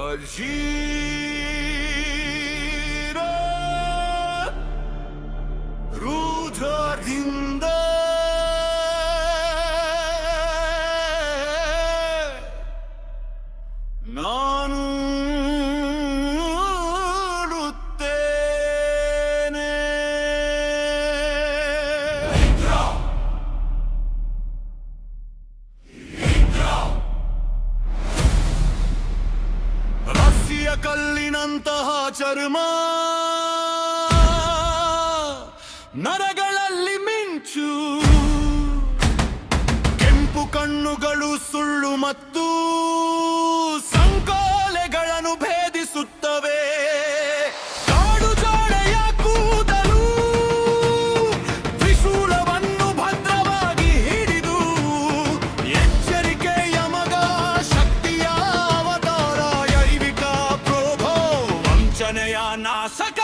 ಅಜೀರ ರುದ್ರದಿಂದ ನಾನು ಕಲ್ಲಿನಂತಹ ಚರ್ಮ, ನರಗಳಲ್ಲಿ ಮಿಂಚು, ಕೆಂಪು ಕಣ್ಣುಗಳು, ಸುಳ್ಳು ಮತ್ತು ಸಂಕೋಲೆಗಳನ್ನು ಭೇದಿಸುತ್ತವೆ. ಕಾಡು ಜಾಡೆಯ ಕೂದಲು, ತ್ರಿಶೂಲವನ್ನು ಭದ್ರವಾಗಿ ಹಿಡಿದು, ಎಚ್ಚರಿಕೆಯ ಮಗ, ಶಕ್ತಿಯ ಅವತಾರ, ಯೈವಿಕ ಪ್ರೋಭೋ, ವಂಚನೆಯ ನಾಶಕ,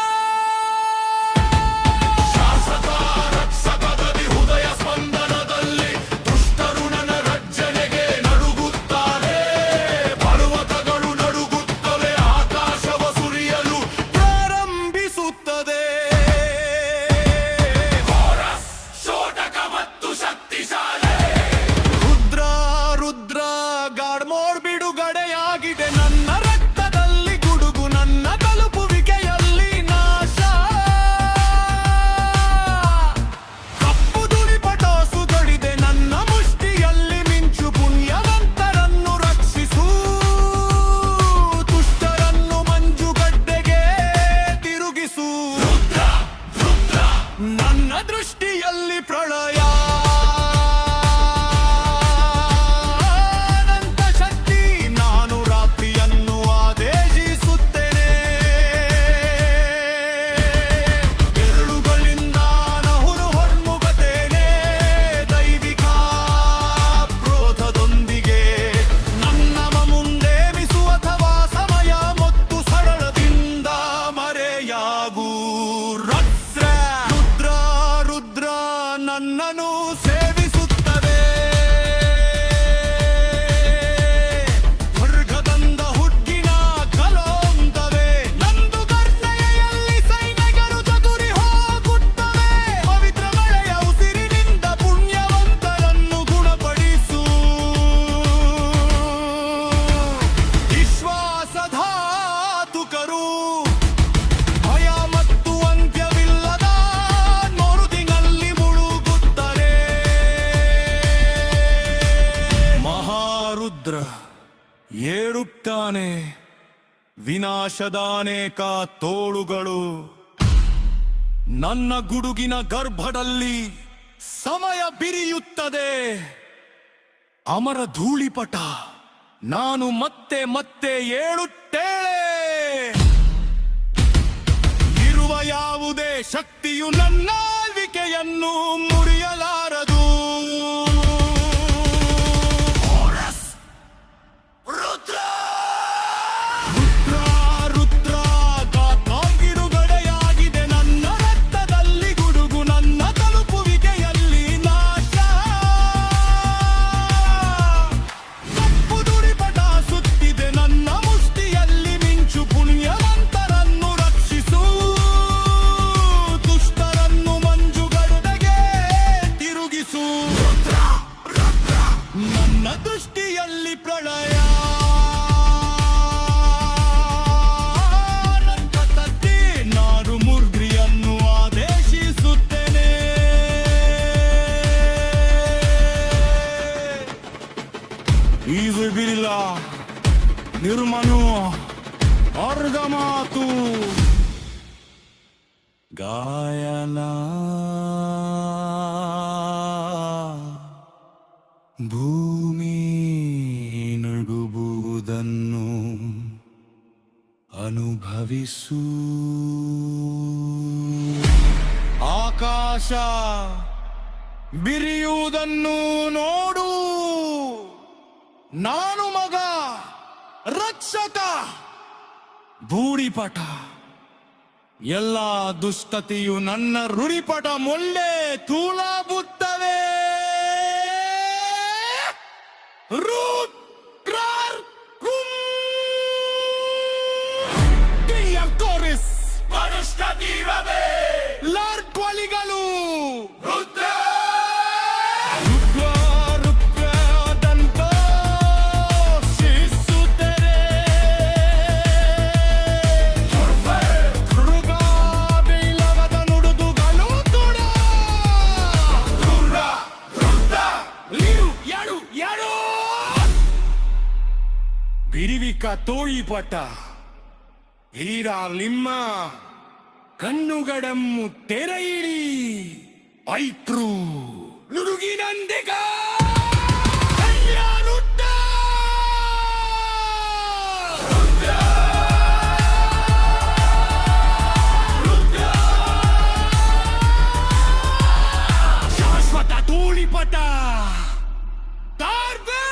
ಶಾಸಕ ರಕ್ಷಕದಲ್ಲಿ ಹೃದಯ ಸ್ಪಂದನದಲ್ಲಿ ದುಷ್ಟರು ನನ್ನ ರಜ್ಜನೆಗೆ ನಡುಗುತ್ತಾರೆ. ಪರ್ವತಗಳು ನಡುಗುತ್ತವೆ, ಆಕಾಶವ ಸುರಿಯಲು ಪ್ರಾರಂಭಿಸುತ್ತದೆ. ಶೋಟಕ ಮತ್ತು ಶಕ್ತಿಶಾಲಿ ರುದ್ರ ರುದ್ರ ಗಾಡ್ಮೋರ್ ಬಿಡುಗಡೆಯಾಗಿದೆ. ನನ್ನ ರಕ್ತದಲ್ಲಿ ಗುಡುಗು, ನನ್ನ ತಲುಪುವಿಕೆಯಲ್ಲಿ ನಾಶ. ಕಪ್ಪು ದುಡಿ ಪಟಾಸು ತೊಡಿದೆ ನನ್ನ ಮುಷ್ಟಿಯಲ್ಲಿ ಮಿಂಚು. ಪುಣ್ಯವಂತರನ್ನು ರಕ್ಷಿಸು, ದುಷ್ಟರನ್ನು ಮಂಜುಗಡ್ಡೆಗೆ ತಿರುಗಿಸು. ನನ್ನ ದೃಷ್ಟಿಯಲ್ಲಿ ಪ್ರಳಯ, ಅನಂತ ಶಕ್ತಿ. ನಾನು ರಾತ್ರಿಯನ್ನು ಆದೇಶಿಸುತ್ತೇನೆ, ಬೆರಳುಗಳಿಂದ ನಹುರು ಹೊರ್ಮುಗತೇನೆ. ದೈವಿಕ ಕ್ರೋಧದೊಂದಿಗೆ ನನ್ನ ಮುಂದೆ ಮಿಸು, ಅಥವಾ ಸಮಯ ಮತ್ತು ಸರಳದಿಂದ ಮರೆಯಾಗು. ರುದ್ರ ರುದ್ರ ನನ್ನನ್ನು ಸೇವಿಸುತ್ತದೆ. ಸ್ವರ್ಗದಂದ ಹುಟ್ಟಿನ ಕಲೋಂದವೇ, ನಂದು ಗರ್ನೆಯಲ್ಲಿ ಸೈನಿಕರು ಚದುರಿ ಹೋಗುತ್ತವೆ. ಪವಿತ್ರ ಮಳೆಯ ಉಸಿರಿನಿಂದ ಪುಣ್ಯವಂತರನ್ನು ಗುಣಪಡಿಸು. ವಿಶ್ವಾಸಘಾತುಕರು ಭಯ ಮತ್ತು ಅಂತ್ಯವಿಲ್ಲದ ನೋರುತಿನಲ್ಲಿ ಮುಳುಗುತ್ತಾರೆ. ಮಹಾರುದ್ರ ಏರುತ್ತಾನೆ, ವಿನಾಶದ ಅನೇಕ ತೋಳುಗಳು. ನನ್ನ ಗುಡುಗಿನ ಗರ್ಭದಲ್ಲಿ ಸಮಯ ಬಿರಿಯುತ್ತದೆ. ಅಮರ ಧೂಳಿಪಟ, ನಾನು ಮತ್ತೆ ಮತ್ತೆ ಏಳುತ್ತೇಳೆ. ಇರುವ ಯಾವುದೇ ಶಕ್ತಿಯು ನನ್ನ ಆಳ್ವಿಕೆಯನ್ನು ಮುರಿಯಲಾರದು. ರುದ್ರ ರುದ್ರ ರುದ್ರ ಗಾತಾಗಿರುಗಡೆಯಾಗಿದೆ. ನನ್ನ ರಕ್ತದಲ್ಲಿ ಗುಡುಗು, ನನ್ನ ತಲುಪುವಿಕೆಯಲ್ಲಿ ನಾಶ. ಕಪ್ಪು ದುಡಿಪಟ ಸುತ್ತಿದೆ ನನ್ನ ಮುಷ್ಟಿಯಲ್ಲಿ ಮಿಂಚು. ಪುಣ್ಯವಂತರನ್ನು ರಕ್ಷಿಸು, ದುಷ್ಟರನ್ನು ಮಂಜುಗಡ್ಡೆಗೆ ತಿರುಗಿಸು. ನನ್ನ ದೃಷ್ಟಿಯಲ್ಲಿ ಪ್ರಳಯ, ಅನಂತ ಶಕ್ತಿ. ನಾನು ಮುರ್ದ್ರಿಯನ್ನು ಆದೇಶಿಸುತ್ತೇನೆ. ಈಜುಬಿರಿಲ್ಲ ನಿರ್ಮನು ಅರ್ಗಮಾತು ಗಾಯನ. ಭೂಮಿ ನಡುಗುವುದನ್ನು ಅನುಭವಿಸು. ಆಕಾಶ ಬಿರಿಯುವುದನ್ನು ನೋಡು. ನಾನು ಮಗ, ರಕ್ಷಕ, ಭೂರಿಪಟ. ಎಲ್ಲ ದುಷ್ಟತೆಯು ನನ್ನ ರುರಿಪಟ ಮೊಳ್ಳೆ ತೂಲಾಬುತ್ತವೆ. ರುದ್ರ ಕುಂ ಬಿರಿವಿಕ ತೋಯಿಪಟ ಈರ ಲಿಮ್ಮ ಕಣ್ಣುಗಡಮ್ಮು ತೆರೆಯಿರಿ ಐಪ್ರು ನುಡುಗಿನಂದಿಗ ಕಲ್ಯಾಣುಟ್ಟ ಶಾಶ್ವತ ತೂಳಿಪಟ ಕಾರ್ಬೆ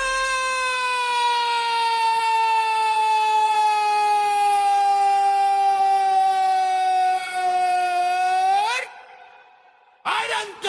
ಅನಂತ